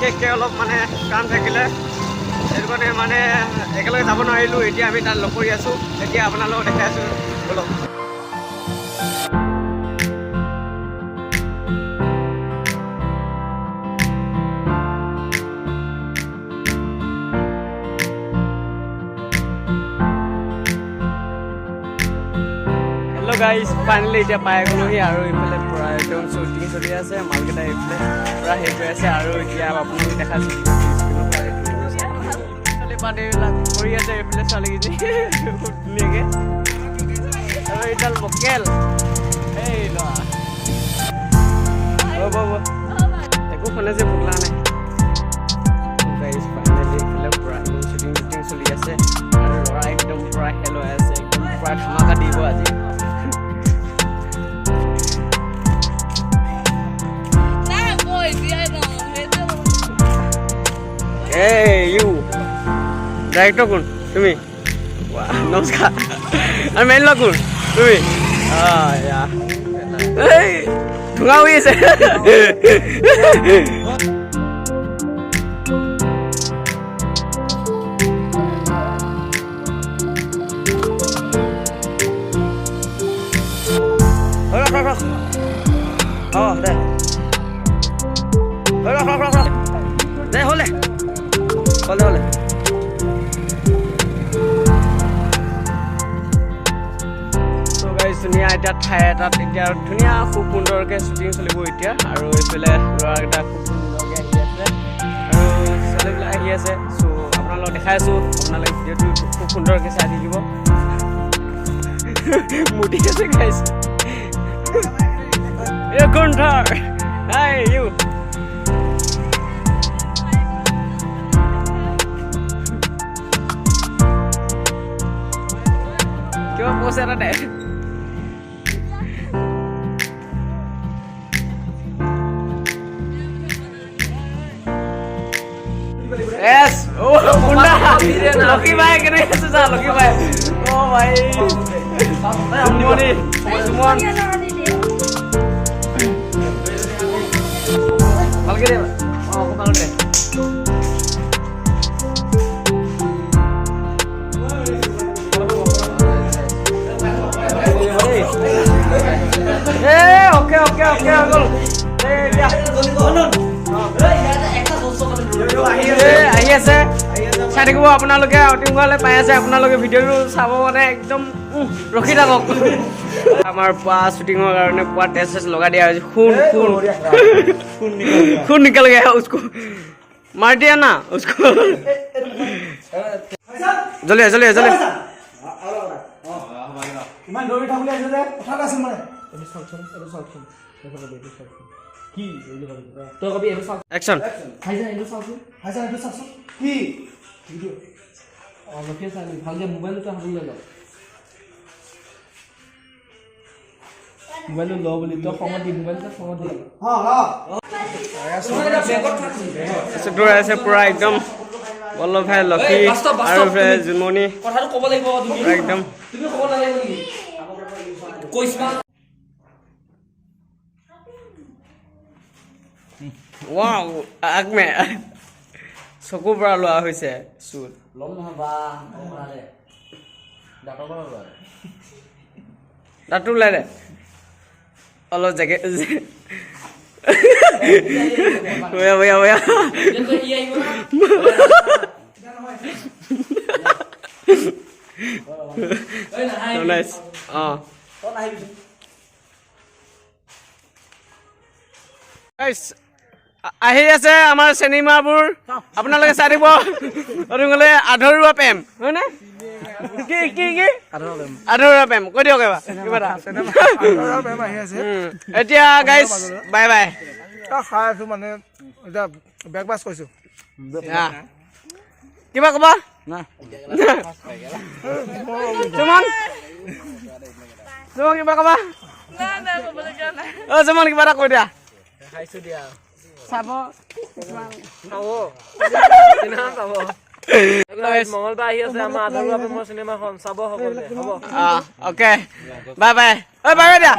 বিশেষকৈ অলপ মানে কাম থাকিলে সেইটো কাৰণে মানে একেলগে যাব নোৱাৰিলোঁ। এতিয়া আমি তাত লগ কৰি আছোঁ। এতিয়া আপোনালোকক দেখাই আছোঁ বলক। হেল্ল' গাইজ, ফাইনেলি এতিয়া পাই গ'লোহি আৰু এইফালে পূৰা একদম শ্বুটিং চলি আছে। মালকেইটা এইফালে পূৰা হেৰি কৰি আছে আৰু এতিয়া আপোনালোকে দেখাইছোঁ পাতিবিলাক কৰি আছে এইফালে ছোৱালীকেইজনী খুব ধুনীয়াকৈ আৰু এইডাল বকেল এই ল'ৰা একো শুনে যে ভোক লগা নাই। গাইজ ফাইনেলি এইফালে পূৰা একদম শ্বুটিং চলি আছে আৰু ল'ৰা একদম পূৰা খেল হৈ আছে। একদম পূৰা ধমাকা দিব আজি। Hey you, director kun, tumi. Wah, namaskar. Ani main lo kun, tumi. Ah ya. Hey, thunga hui ase. Oh, deh. Deh, boleh. Oleh. So guys, ধুনীয়া এতিয়া ঠাই এটাত এতিয়া ধুনীয়া খুব সুন্দৰকৈ শ্বুটিং চলিব এতিয়া আৰু এইফালে ল'ৰাকেইটা খুব সুন্দৰকৈ আহি আছে আৰু ছোৱালীবিলাক আহি আছে। চ' আপোনালোকক দেখাই আছোঁ, আপোনালোকে ভিডিঅ'টো খুব সুন্দৰকৈ চাই থাকিব। মুটি আছে গাইজ। এই গুণ্ঠৰ হাই ইউ কিবা পইচা এটা দে। Yes, oh Bunda, Loki bhai kene aise sa Loki bhai, oh bhai, semua mal ke deh, oh aku mal deh. Okay, uncle. Ya. আহি আছে চাই থাকিব আপোনালোকে। অতিমূললৈ পাই আছে আপোনালোকে ভিডিঅ'টো চাব মানে একদম ৰখি থাকক। আমাৰ পুৱা শ্বুটিঙৰ কাৰণে পুৱা টেষ্ট লগাই দিয়া হৈছে। खून निकल गया उसको, मार दिया ना उसको। जल्दी ইমান দৌৰি থাকলে আছে যে কথা আছে মানে এইটো চাওকচোন কি এইটো তই কবি এইটো চাওক অ্যাকশন হাইজান এইটো চাওকচোন কি ভিডিও অলপকে চাই ভালকে মোবাইলটো হাতত লৈ লও। মোবাইলটো ল বুলি তো সময় দি মোবাইলটো সময় দি দৌৰ আছে পুৰা একদম বল্লভ ভাই লক্ষী আৰু জুনমণি কথাটো ক'ব লাগিব তুমি একদম তুমি ক'ব নালাগিব নেকি কৈছা। वाव आग में চকু পৰা লোৱা হৈছে চুট লম নহয় বা ওলালে দাঁতৰ পৰা ওলালে দাঁত ওলালে অলপ জেগে ওয়া যেন ই আহিব না নাইস কোন আহিবি গাইস আহি আছে আমাৰ চিনেমাবোৰ আপোনালোকে চাই দিব। অৰুঙলে আধৰুৱা প্ৰেম হয় না কি আধৰুৱা প্ৰেম কৈ দিয়ক এবাৰ কিবা আধৰুৱা প্ৰেম আহি আছে। এতিয়া গাইস বাই বাই খাই আছো মানে এটা বেক বাস কৈছো কিবা কবা না সুমন কিবা কবা না কবলৈ নাই। অ সুমন কিবা এটা কৈ দিয়া খাইছো দিয়া চাব মঙ্গলবাৰ আহি আছে আমাৰ আধৰুৱা প্ৰেমৰ চিনেমাখন চাব সকলোৱে হ'ব। অ'কে বাই বাই দিয়া।